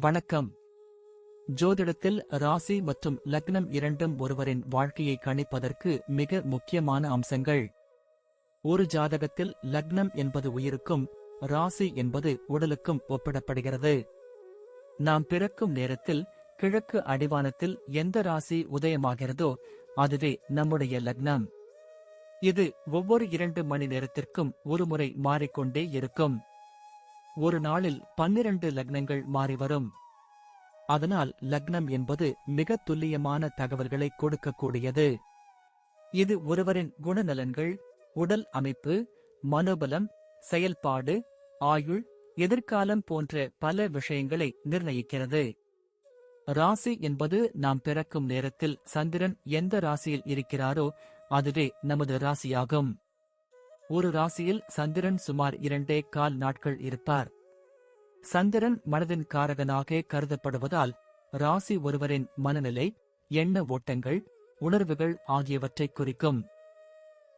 வணக்கம். ஜோதிடத்தில் ராசி மற்றும் லக்னம் இரண்டும் ஒருவரின் வாழ்க்கையை கணிப்பதற்கு மிக முக்கியமான அம்சங்கள். ஒரு ஜாதகத்தில் லக்னம் என்பது உயிருக்கும், ராசி என்பது உடலுக்கும் ஒப்பிடப்படுகிறது. நாம் பிறக்கும் நேரத்தில் கிழக்கு அடிவானத்தில் எந்த ராசி உதயமாகிறதோ அதுவே நம்முடைய லக்னம். இது ஒவ்வொரு 2 மணி நேரத்திற்கும் ஒருமுறை மாறிக்கொண்டே இருக்கும். ஒரு நாளில் 12 லக்னங்கள் மாறிவரும். அதனால் லக்னம் என்பது மிக துல்லியமான தகவல்களை கொடுக்கக்கூடியது. இது ஒருவரின் குணநலன்கள், உடல் அமைப்பு, மனோபலம், செயல்பாடு, ஆயுள், எதிர்காலம் போன்ற பல விஷயங்களை நிர்ணயிக்கிறது. ராசி என்பது நாம் பிறக்கும் நேரத்தில் சந்திரன் எந்த ராசியில் இருக்கிறாரோ அதுவே நமது ராசியாகும். ஒரு ராசியில் சந்திரன் சுமார் 2.25 நாட்கள் இருப்பார். சந்திரன் மனதின் காரகனாக கருதப்படுவதால் ராசி ஒருவரின் மனநிலை, எண்ண ஓட்டங்கள், உணர்வுகள் ஆகியவற்றை குறிக்கும்.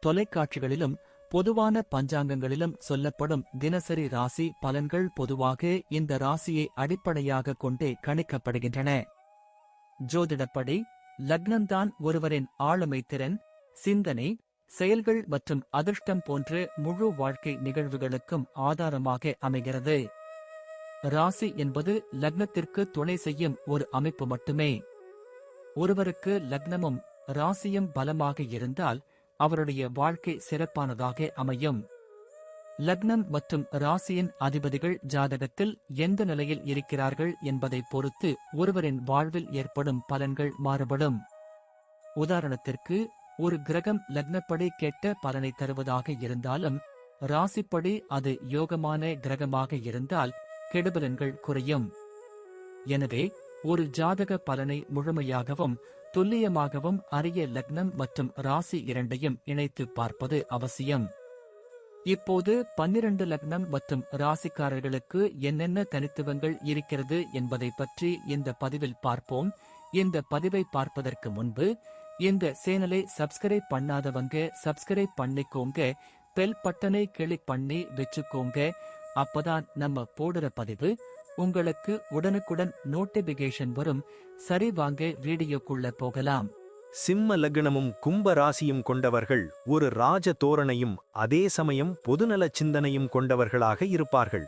தொலைக்காட்சிகளிலும் பொதுவான பஞ்சாங்கங்களிலும் சொல்லப்படும் தினசரி ராசி பலன்கள் பொதுவாக இந்த ராசியை அடிப்படையாக கொண்டே கணிக்கப்படுகின்றன. ஜோதிடப்படி லக்னம்தான் ஒருவரின் ஆளுமை திறன், சிந்தனை, செயல்கள் மற்றும் அதிர்ஷ்டம் போன்ற முழு வாழ்க்கை நிகழ்வுகளுக்கும் ஆதாரமாக அமைகிறது. ராசி என்பது லக்னத்திற்கு துணை செய்யும் ஒரு அமைப்பு மட்டுமே. ஒருவருக்கு லக்னமும் ராசியும் பலமாக இருந்தால் அவருடைய வாழ்க்கை சிறப்பானதாக அமையும். லக்னம் மற்றும் ராசியின் அதிபதிகள் ஜாதகத்தில் எந்த நிலையில் இருக்கிறார்கள் என்பதை பொறுத்து ஒருவரின் வாழ்வில் ஏற்படும் பலன்கள் மாறுபடும். உதாரணத்திற்கு, ஒரு கிரகம் லக்னப்படி கெட்ட பலனை தருவதாக இருந்தாலும் ராசிப்படி அது யோகமான கிரகமாக இருந்தால் கெடுபலன்கள் குறையும். எனவே ஒரு ஜாதக பலனை முழுமையாகவும் துல்லியமாகவும் அறிய லக்னம் மற்றும் ராசி இரண்டையும் இணைத்து பார்ப்பது அவசியம். இப்போது 12 லக்னம் மற்றும் ராசிக்காரர்களுக்கு என்னென்ன தனித்துவங்கள் இருக்கிறது என்பதை பற்றி இந்த பதிவில் பார்ப்போம். இந்த பதிவை பார்ப்பதற்கு முன்பு இந்த சேனலை சப்ஸ்கிரைப் பண்ணாதவங்க சப்ஸ்கிரைப் பண்ணிக்கோங்க, பெல் பட்டனை கிளிக் பண்ணி வச்சுக்கோங்க. அப்பதான் நம்ம போடுற பதிவு உங்களுக்கு உடனுக்குடன் நோட்டிபிகேஷன் வரும். சரி, வாங்க வீடியோக்குள்ள போகலாம். சிம்ம லக்னமும் கும்ப ராசியும் கொண்டவர்கள் ஒரு ராஜ தோரணையும் அதே சமயம் பொதுநல சிந்தனையும் கொண்டவர்களாக இருப்பார்கள்.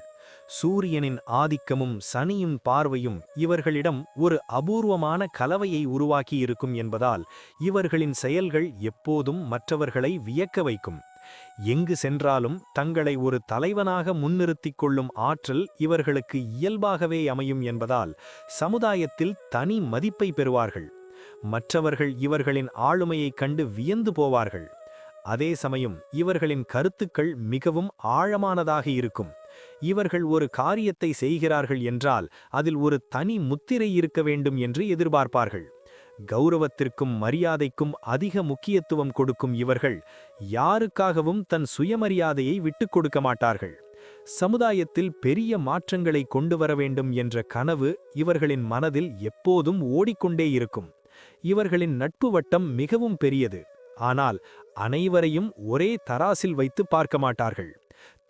சூரியனின் ஆதிக்கமும் சனியின் பார்வையும் இவர்களிடம் ஒரு அபூர்வமான கலவையை உருவாக்கி இருக்கும் என்பதால் இவர்களின் செயல்கள் எப்போதும் மற்றவர்களை வியக்க வைக்கும். எங்கு சென்றாலும் தங்களை ஒரு தலைவனாக முன்னிறுத்திக் கொள்ளும் ஆற்றல் இவர்களுக்கு இயல்பாகவே அமையும் என்பதால் சமுதாயத்தில் தனி மதிப்பை பெறுவார்கள். மற்றவர்கள் இவர்களின் ஆளுமையைக் கண்டு வியந்து போவார்கள். அதே சமயம் இவர்களின் கருத்துக்கள் மிகவும் ஆழமானதாக இருக்கும். இவர்கள் ஒரு காரியத்தை செய்கிறார்கள் என்றால் அதில் ஒரு தனி முத்திரை இருக்க வேண்டும் என்று எதிர்பார்ப்பார்கள். கௌரவத்திற்கும் மரியாதைக்கும் அதிக முக்கியத்துவம் கொடுக்கும் இவர்கள் யாருக்காகவும் தன் சுயமரியாதையை விட்டுக் கொடுக்க மாட்டார்கள். சமுதாயத்தில் பெரிய மாற்றங்களை கொண்டு வர வேண்டும் என்ற கனவு இவர்களின் மனதில் எப்போதும் ஓடிக்கொண்டே இருக்கும். இவர்களின் நட்பு வட்டம் மிகவும் பெரியது. ஆனால் அனைவரையும் ஒரே தராசில் வைத்து பார்க்க மாட்டார்கள்.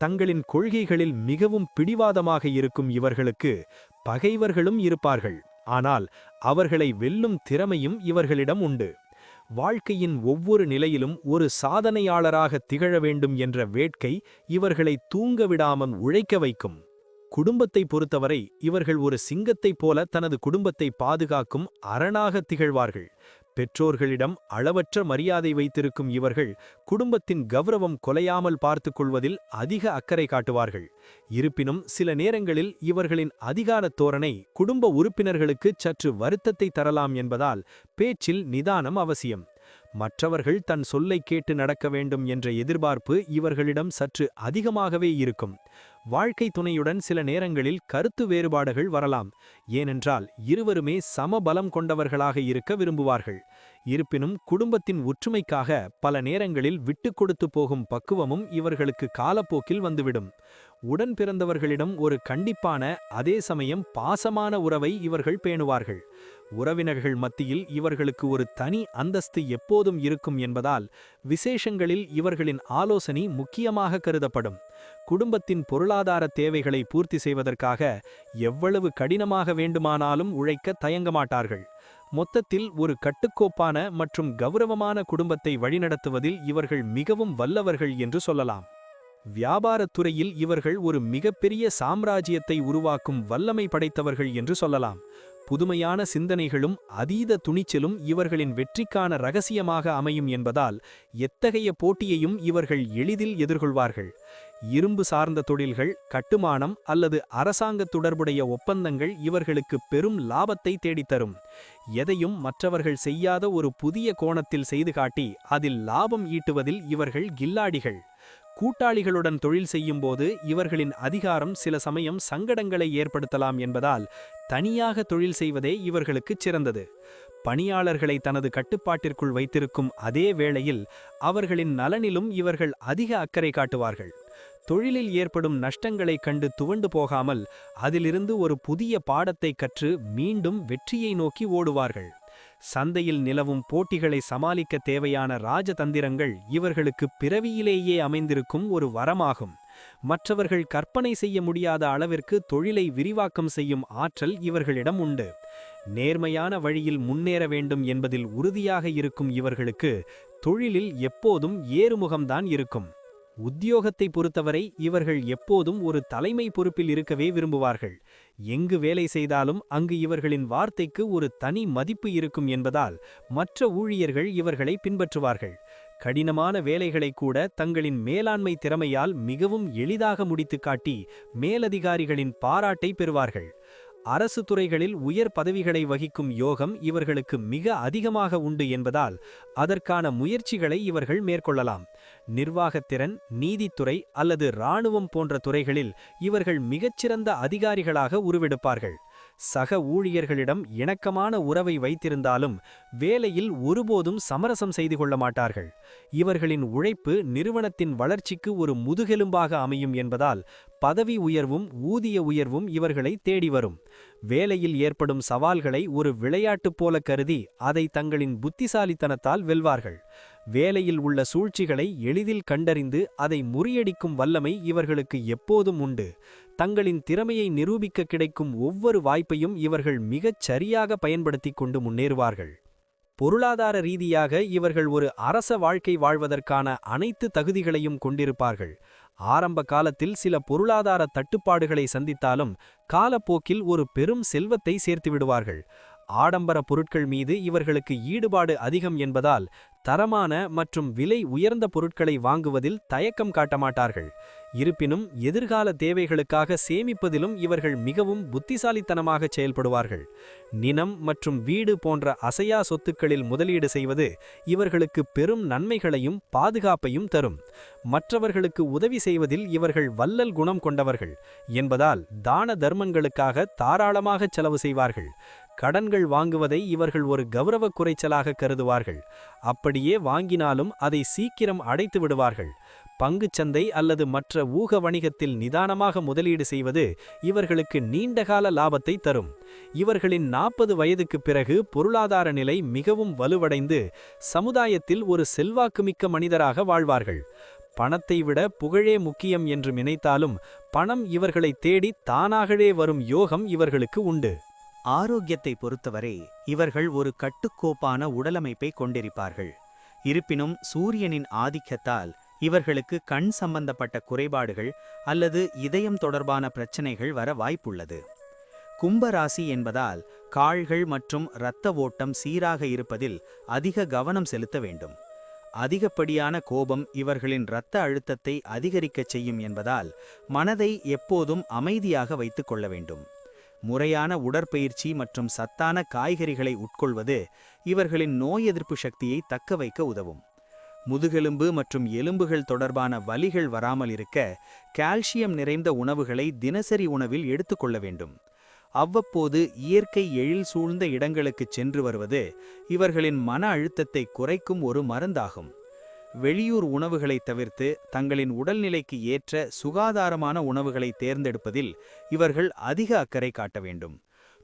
தங்களின் கொள்கைகளில் மிகவும் பிடிவாதமாக இருக்கும் இவர்களுக்கு பகைவர்களும் இருப்பார்கள். ஆனால் அவர்களை வெல்லும் திறமையும் இவர்களிடம் உண்டு. வாழ்க்கையின் ஒவ்வொரு நிலையிலும் ஒரு சாதனையாளராக திகழ வேண்டும் என்ற வேட்கை இவர்களை தூங்க விடாமல் உழைக்க வைக்கும். குடும்பத்தை பொறுத்தவரை இவர்கள் ஒரு சிங்கத்தைப் போல தனது குடும்பத்தை பாதுகாக்கும் அரணாக திகழ்வார்கள். பெற்றோர்களிடம் அளவற்ற மரியாதை வைத்திருக்கும் இவர்கள் குடும்பத்தின் கௌரவம் கொலையாமல் பார்த்துக் கொள்வதில் அதிக அக்கறை காட்டுவார்கள். இருப்பினும் சில நேரங்களில் இவர்களின் அதிகார தோரணை குடும்ப உறுப்பினர்களுக்கு சற்று வருத்தத்தை தரலாம் என்பதால் பேச்சில் நிதானம் அவசியம். மற்றவர்கள் தன் சொல்லை கேட்டு நடக்க வேண்டும் என்ற எதிர்பார்ப்பு இவர்களிடம் சற்று அதிகமாகவே இருக்கும். வாழ்க்கை துணையுடன் சில நேரங்களில் கருத்து வேறுபாடுகள் வரலாம். ஏனென்றால் இருவருமே சமபலம் கொண்டவர்களாக இருக்க விரும்புவார்கள். இருப்பினும் குடும்பத்தின் ஒற்றுமைக்காக பல நேரங்களில் விட்டு கொடுத்து போகும் பக்குவமும் இவர்களுக்கு காலப்போக்கில் வந்துவிடும். உடன் பிறந்தவர்களிடம் ஒரு கண்டிப்பான அதே சமயம் பாசமான உறவை இவர்கள் பேணுவார்கள். உறவினர்கள் மத்தியில் இவர்களுக்கு ஒரு தனி அந்தஸ்து எப்போதும் இருக்கும் என்பதால் விசேஷங்களில் இவர்களின் ஆலோசனை முக்கியமாக கருதப்படும். குடும்பத்தின் பொருளாதார தேவைகளை பூர்த்தி செய்வதற்காக எவ்வளவு கடினமாக வேண்டுமானாலும் உழைக்க தயங்க மாட்டார்கள். மொத்தத்தில் ஒரு கட்டுக்கோப்பான மற்றும் கௌரவமான குடும்பத்தை வழிநடத்துவதில் இவர்கள் மிகவும் வல்லவர்கள் என்று சொல்லலாம். வியாபாரத் துறையில் இவர்கள் ஒரு மிகப்பெரிய சாம்ராஜ்யத்தை உருவாக்கும் வல்லமை படைத்தவர்கள் என்று சொல்லலாம். புதுமையான சிந்தனைகளும் அதீத துணிச்சலும் இவர்களின் வெற்றிக்கான இரகசியமாக அமையும் என்பதால் எத்தகைய போட்டியையும் இவர்கள் எளிதில் எதிர்கொள்வார்கள். இரும்பு சார்ந்த தொழில்கள், கட்டுமானம் அல்லது அரசாங்க தொடர்புடைய ஒப்பந்தங்கள் இவர்களுக்கு பெரும் லாபத்தை தேடித்தரும். எதையும் மற்றவர்கள் செய்யாத ஒரு புதிய கோணத்தில் செய்து காட்டி அதில் லாபம் ஈட்டுவதில் இவர்கள் கில்லாடிகள். கூட்டாளிகளுடன் தொழில் செய்யும்போது இவர்களின் அதிகாரம் சில சமயம் சங்கடங்களை ஏற்படுத்தலாம் என்பதால் தனியாக தொழில் செய்வதே இவர்களுக்குச் சிறந்தது. பணியாளர்களை தனது கட்டுப்பாட்டிற்குள் வைத்திருக்கும் அதே வேளையில் அவர்களின் நலனிலும் இவர்கள் அதிக அக்கறை காட்டுவார்கள். தொழிலில் ஏற்படும் நஷ்டங்களைக் கண்டு துவண்டு போகாமல் அதிலிருந்து ஒரு புதிய பாடத்தை கற்று மீண்டும் வெற்றியை நோக்கி ஓடுவார்கள். சந்தையில் நிலவும் போட்டிகளை சமாளிக்க தேவையான ராஜதந்திரங்கள் இவர்களுக்கு பிறவியிலேயே அமைந்திருக்கும் ஒரு வரமாகும். மற்றவர்கள் கற்பனை செய்ய முடியாத அளவிற்கு தொழிலை விரிவாக்கம் செய்யும் ஆற்றல் இவர்களிடம் உண்டு. நேர்மையான வழியில் முன்னேற வேண்டும் என்பதில் உறுதியாக இருக்கும் இவர்களுக்கு தொழிலில் எப்போதும் ஏறுமுகம்தான் இருக்கும். உத்தியோகத்தை பொறுத்தவரை இவர்கள் எப்போதும் ஒரு தலைமை பொறுப்பில் இருக்கவே விரும்புவார்கள். எங்கு வேலை செய்தாலும் அங்கு இவர்களின் வார்த்தைக்கு ஒரு தனி மதிப்பு இருக்கும் என்பதால் மற்ற ஊழியர்கள் இவர்களை பின்பற்றுவார்கள். கடினமான வேலைகளை கூட தங்களின் மேலாண்மை திறமையால் மிகவும் எளிதாக முடித்து காட்டி மேலதிகாரிகளின் பாராட்டை பெறுவார்கள். அரசு துறைகளில் உயர் பதவிகளை வகிக்கும் யோகம் இவர்களுக்கு மிக அதிகமாக உண்டு என்பதால் அதற்கான முயற்சிகளை இவர்கள் மேற்கொள்ளலாம். நிர்வாகத்திறன், நீதித்துறை அல்லது இராணுவம் போன்ற துறைகளில் இவர்கள் மிகச்சிறந்த அதிகாரிகளாக உருவெடுப்பார்கள். சக ஊழியர்களிடம் இணக்கமான உறவை வைத்திருந்தாலும் வேலையில் ஒருபோதும் சமரசம் செய்து கொள்ள மாட்டார்கள். இவர்களின் உழைப்பு நிறுவனத்தின் வளர்ச்சிக்கு ஒரு முதுகெலும்பாக அமையும் என்பதால் பதவி உயர்வும் ஊதிய உயர்வும் இவர்களை தேடி வரும். வேலையில் ஏற்படும் சவால்களை ஒரு விளையாட்டு போல கருதி அதை தங்களின் புத்திசாலித்தனத்தால் வெல்வார்கள். வேலையில் உள்ள சூழ்ச்சிகளை எளிதில் கண்டறிந்து அதை முறியடிக்கும் வல்லமை இவர்களுக்கு எப்போதும் உண்டு. தங்களின் திறமையை நிரூபிக்க கிடைக்கும் ஒவ்வொரு வாய்ப்பையும் இவர்கள் மிகச் சரியாக பயன்படுத்திக் கொண்டு முன்னேறுவார்கள். பொருளாதார ரீதியாக இவர்கள் ஒரு அரச வாழ்க்கை வாழ்வதற்கான அனைத்து தகுதிகளையும் கொண்டிருப்பார்கள். ஆரம்ப காலத்தில் சில பொருளாதார தட்டுப்பாடுகளை சந்தித்தாலும் காலப்போக்கில் ஒரு பெரும் செல்வத்தை சேர்த்து விடுவார்கள். ஆடம்பர பொருட்கள் மீது இவர்களுக்கு ஈடுபாடு அதிகம் என்பதால் தரமான மற்றும் விலை உயர்ந்த பொருட்களை வாங்குவதில் தயக்கம் காட்டமாட்டார்கள். இருப்பினும் எதிர்கால தேவைகளுக்காக சேமிப்பதிலும் இவர்கள் மிகவும் புத்திசாலித்தனமாக செயல்படுவார்கள். நிலம் மற்றும் வீடு போன்ற அசையா சொத்துக்களில் முதலீடு செய்வது இவர்களுக்கு பெரும் நன்மைகளையும் பாதுகாப்பையும் தரும். மற்றவர்களுக்கு உதவி செய்வதில் இவர்கள் வள்ளல் குணம் கொண்டவர்கள் என்பதால் தான தர்மங்களுக்காக தாராளமாக செலவு செய்வார்கள். கடன்கள் வாங்குவதை இவர்கள் ஒரு கௌரவ குறைச்சலாக கருதுவார்கள். அப்படியே வாங்கினாலும் அதை சீக்கிரம் அடைத்து விடுவார்கள். பங்குச்சந்தை அல்லது மற்ற ஊக வணிகத்தில் நிதானமாக முதலீடு செய்வது இவர்களுக்கு நீண்டகால லாபத்தை தரும். இவர்களின் 40 வயதுக்குப் பிறகு பொருளாதார நிலை மிகவும் வலுவடைந்து சமுதாயத்தில் ஒரு செல்வாக்குமிக்க மனிதராக வாழ்வார்கள். பணத்தை விட புகழே முக்கியம் என்று நினைத்தாலும் பணம் இவர்களை தேடி தானாகவே வரும் யோகம் இவர்களுக்கு உண்டு. ஆரோக்கியத்தை பொறுத்தவரை இவர்கள் ஒரு கட்டுக்கோப்பான உடலமைப்பை கொண்டிருப்பார்கள். இருப்பினும் சூரியனின் ஆதிக்கத்தால் இவர்களுக்கு கண் சம்பந்தப்பட்ட குறைபாடுகள் அல்லது இதயம் தொடர்பான பிரச்சனைகள் வர வாய்ப்புள்ளது. கும்பராசி என்பதால் கால்கள் மற்றும் இரத்த ஓட்டம் சீராக இருப்பதில் அதிக கவனம் செலுத்த வேண்டும். அதிகப்படியான கோபம் இவர்களின் இரத்த அழுத்தத்தை அதிகரிக்கச் செய்யும் என்பதால் மனதை எப்போதும் அமைதியாக வைத்துக் கொள்ள வேண்டும். முறையான உடற்பயிற்சி மற்றும் சத்தான காய்கறிகளை உட்கொள்வது இவர்களின் நோய் எதிர்ப்பு சக்தியை தக்க வைக்க உதவும். முதுகெலும்பு மற்றும் எலும்புகள் தொடர்பான வலிகள் வராமல் இருக்க கால்சியம் நிறைந்த உணவுகளை தினசரி உணவில் எடுத்துக்கொள்ள வேண்டும். அவ்வப்போது இயற்கை எழில் சூழ்ந்த இடங்களுக்கு சென்று வருவது இவர்களின் மன அழுத்தத்தை குறைக்கும் ஒரு மருந்தாகும். வெளியூர் உணவுகளை தவிர்த்து தங்களின் உடல்நிலைக்கு ஏற்ற சுகாதாரமான உணவுகளை தேர்ந்தெடுப்பதில் இவர்கள் அதிக அக்கறை காட்ட வேண்டும்.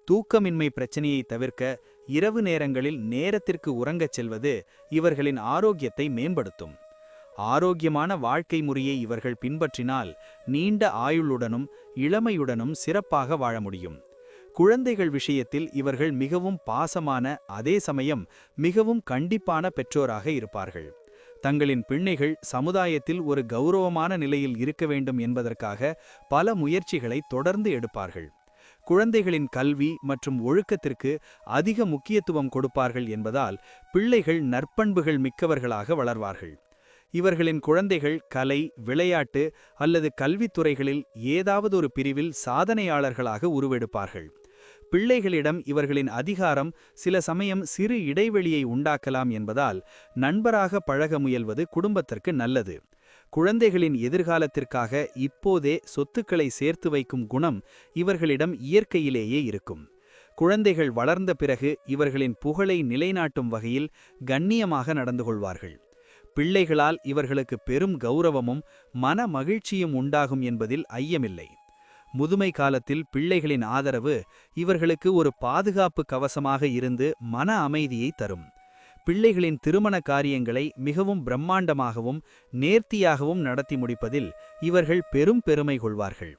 தூக்கமின்மை பிரச்சனையை தவிர்க்க இரவு நேரங்களில் நேரத்திற்கு உறங்கச் செல்வது இவர்களின் ஆரோக்கியத்தை மேம்படுத்தும். ஆரோக்கியமான வாழ்க்கை முறையை இவர்கள் பின்பற்றினால் நீண்ட ஆயுளுடனும் இளமையுடனும் சிறப்பாக வாழ முடியும். குழந்தைகள் விஷயத்தில் இவர்கள் மிகவும் பாசமான, அதே சமயம் மிகவும் கண்டிப்பான பெற்றோராக இருப்பார்கள். தங்களின் பிள்ளைகள் சமுதாயத்தில் ஒரு கௌரவமான நிலையில் இருக்க வேண்டும் என்பதற்காக பல முயற்சிகளை தொடர்ந்து எடுப்பார்கள். குழந்தைகளின் கல்வி மற்றும் ஒழுக்கத்திற்கு அதிக முக்கியத்துவம் கொடுப்பார்கள் என்பதால் பிள்ளைகள் நற்பண்புகள் மிக்கவர்களாக வளர்வார்கள். இவர்களின் குழந்தைகள் கலை, விளையாட்டு அல்லது கல்வித்துறைகளில் ஏதாவது ஒரு பிரிவில் சாதனையாளர்களாக உருவெடுப்பார்கள். பிள்ளைகளிடம் இவர்களின் அதிகாரம் சில சமயம் சிறு இடைவெளியை உண்டாக்கலாம் என்பதால் நண்பராக பழக முயல்வது குடும்பத்திற்கு நல்லது. குழந்தைகளின் எதிர்காலத்திற்காக இப்போதே சொத்துக்களை சேர்த்து வைக்கும் குணம் இவர்களிடம் இயற்கையிலேயே இருக்கும். குழந்தைகள் வளர்ந்த பிறகு இவர்களின் புகழை நிலைநாட்டும் வகையில் கண்ணியமாக நடந்து கொள்வார்கள். பிள்ளைகளால் இவர்களுக்கு பெரும் கௌரவமும் மன மகிழ்ச்சியும் உண்டாகும் என்பதில் ஐயமில்லை. முதுமை காலத்தில் பிள்ளைகளின் ஆதரவு இவர்களுக்கு ஒரு பாதுகாப்பு கவசமாக இருந்து மன அமைதியை தரும். பிள்ளைகளின் திருமண காரியங்களை மிகவும் பிரம்மாண்டமாகவும் நேர்த்தியாகவும் நடத்தி முடிப்பதில் இவர்கள் பெரும் பெருமை கொள்வார்கள்.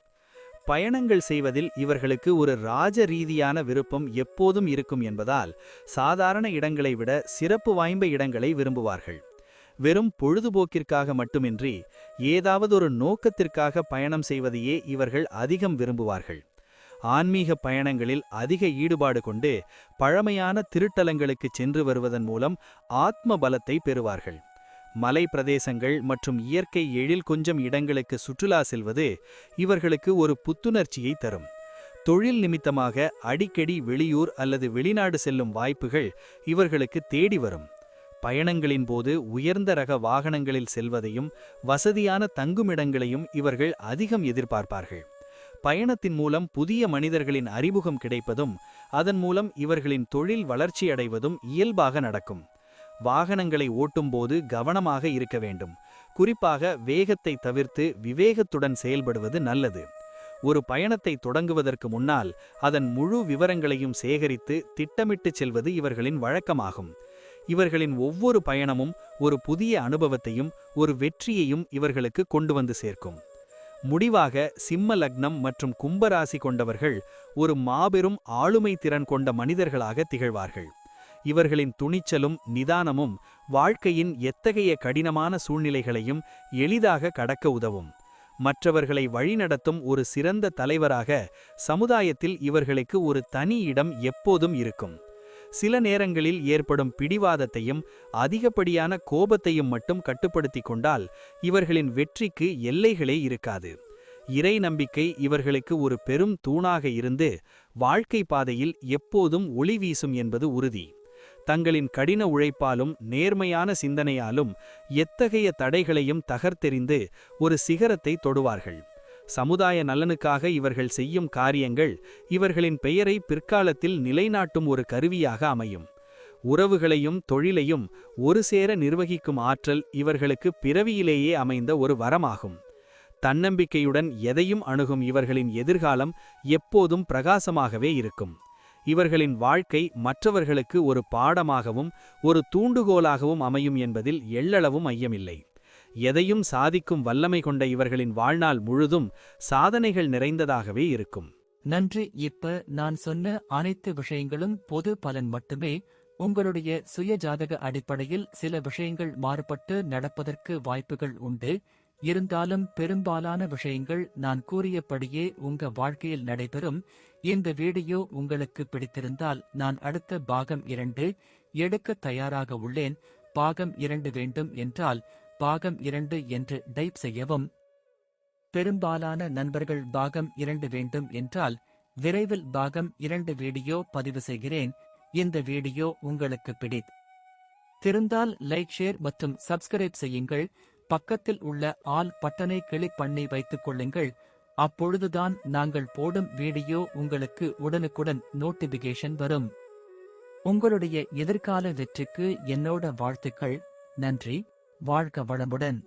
பயணங்கள் செய்வதில் இவர்களுக்கு ஒரு ராஜ ரீதியான விருப்பம் எப்போதும் இருக்கும் என்பதால் சாதாரண இடங்களை விட சிறப்பு வாய்ந்த இடங்களை விரும்புவார்கள். வெறும் பொழுதுபோக்கிற்காக மட்டுமின்றி ஏதாவது ஒரு நோக்கத்திற்காக பயணம் செய்வதையே இவர்கள் அதிகம் விரும்புவார்கள். ஆன்மீக பயணங்களில் அதிக ஈடுபாடு கொண்டு பழமையான திருத்தலங்களுக்கு சென்று வருவதன் மூலம் ஆத்ம பலத்தை பெறுவார்கள். மலை பிரதேசங்கள் மற்றும் இயற்கை எழில் கொஞ்சம் இடங்களுக்கு சுற்றுலா செல்வது இவர்களுக்கு ஒரு புத்துணர்ச்சியை தரும். தொழில் நிமித்தமாக அடிக்கடி வெளியூர் அல்லது வெளிநாடு செல்லும் வாய்ப்புகள் இவர்களுக்கு தேடி வரும். பயணங்களின் போது உயர்ந்த ரக வாகனங்களில் செல்வதையும் வசதியான தங்குமிடங்களையும் இவர்கள் அதிகம் எதிர்பார்ப்பார்கள். பயணத்தின் மூலம் புதிய மனிதர்களின் அறிமுகம் கிடைப்பதும் அதன் மூலம் இவர்களின் தொழில் வளர்ச்சியடைவதும் இயல்பாக நடக்கும். வாகனங்களை ஓட்டும்போது கவனமாக இருக்க வேண்டும். குறிப்பாக வேகத்தை தவிர்த்து விவேகத்துடன் செயல்படுவது நல்லது. ஒரு பயணத்தை தொடங்குவதற்கு முன்னால் அதன் முழு விவரங்களையும் சேகரித்து திட்டமிட்டு செல்வது இவர்களின் வழக்கமாகும். இவர்களின் ஒவ்வொரு பயணமும் ஒரு புதிய அனுபவத்தையும் ஒரு வெற்றியையும் இவர்களுக்கு கொண்டு வந்து சேர்க்கும். முடிவாக சிம்ம லக்னம் மற்றும் கும்பராசி கொண்டவர்கள் ஒரு மாபெரும் ஆளுமை திறன் கொண்ட மனிதர்களாக திகழ்வார்கள். இவர்களின் துணிச்சலும் நிதானமும் வாழ்க்கையின் எத்தகைய கடினமான சூழ்நிலைகளையும் எளிதாக கடக்க உதவும். மற்றவர்களை வழிநடத்தும் ஒரு சிறந்த தலைவராக சமுதாயத்தில் இவர்களுக்கு ஒரு தனி இடம் எப்போதும் இருக்கும். சில நேரங்களில் ஏற்படும் பிடிவாதத்தையும் அதிகப்படியான கோபத்தையும் மட்டும் கட்டுப்படுத்தி கொண்டால் இவர்களின் வெற்றிக்கு எல்லைகளே இருக்காது. இறை நம்பிக்கை இவர்களுக்கு ஒரு பெரும் தூணாக இருந்து வாழ்க்கை பாதையில் எப்போதும் ஒளி வீசும் என்பது உறுதி. தங்களின் கடின உழைப்பாலும் நேர்மையான சிந்தனையாலும் எத்தகைய தடைகளையும் தகர்த்தெறிந்து ஒரு சிகரத்தை தொடுவார்கள். சமுதாய நலனுக்காக இவர்கள் செய்யும் காரியங்கள் இவர்களின் பெயரை பிற்காலத்தில் நிலைநாட்டும் ஒரு கருவியாக அமையும். உறவுகளையும் தொழிலையும் ஒரு சேர நிர்வகிக்கும் ஆற்றல் இவர்களுக்கு பிறவியிலேயே அமைந்த ஒரு வரமாகும். தன்னம்பிக்கையுடன் எதையும் அணுகும் இவர்களின் எதிர்காலம் எப்போதும் பிரகாசமாகவே இருக்கும். இவர்களின் வாழ்க்கை மற்றவர்களுக்கு ஒரு பாடமாகவும் ஒரு தூண்டுகோலாகவும் அமையும் என்பதில் எள்ளளவும் ஐயமில்லை. எதையும் சாதிக்கும் வல்லமை கொண்ட இவர்களின் வாழ்நாள் முழுதும் சாதனைகள் நிறைந்ததாகவே இருக்கும். நன்றி. இப்ப நான் சொன்ன அனைத்து விஷயங்களும் பொது பலன் மட்டுமே. உங்களுடைய சுய ஜாதக அடிப்படையில் சில விஷயங்கள் மாறுபட்டு நடப்பதற்கு வாய்ப்புகள் உண்டு. இருந்தாலும் பெரும்பாலான விஷயங்கள் நான் கூறியபடியே உங்க வாழ்க்கையில் நடைபெறும். இந்த வீடியோ உங்களுக்கு பிடித்திருந்தால் நான் அடுத்த பாகம் 2 எடுக்க தயாராக உள்ளேன். பாகம் 2 வேண்டும் என்றால் பாகம் 2 என்று டைப் செய்யவும். பெரும்பாலான நண்பர்கள் பாகம் 2 வேண்டும் என்றால் விரைவில் பாகம் 2 வீடியோ பதிவு செய்கிறேன். இந்த வீடியோ உங்களுக்கு பிடித்திருந்தால் லைக், ஷேர் மற்றும் சப்ஸ்கிரைப் செய்யுங்கள். பக்கத்தில் உள்ள ஆல் பட்டனை கிளிக் பண்ணி வைத்துக் கொள்ளுங்கள். அப்பொழுதுதான் நாங்கள் போடும் வீடியோ உங்களுக்கு உடனுக்குடன் நோட்டிபிகேஷன் வரும். உங்களுடைய எதிர்கால வெற்றிக்கு என்னோட வாழ்த்துக்கள். நன்றி. வாழ்க வளமுடன்.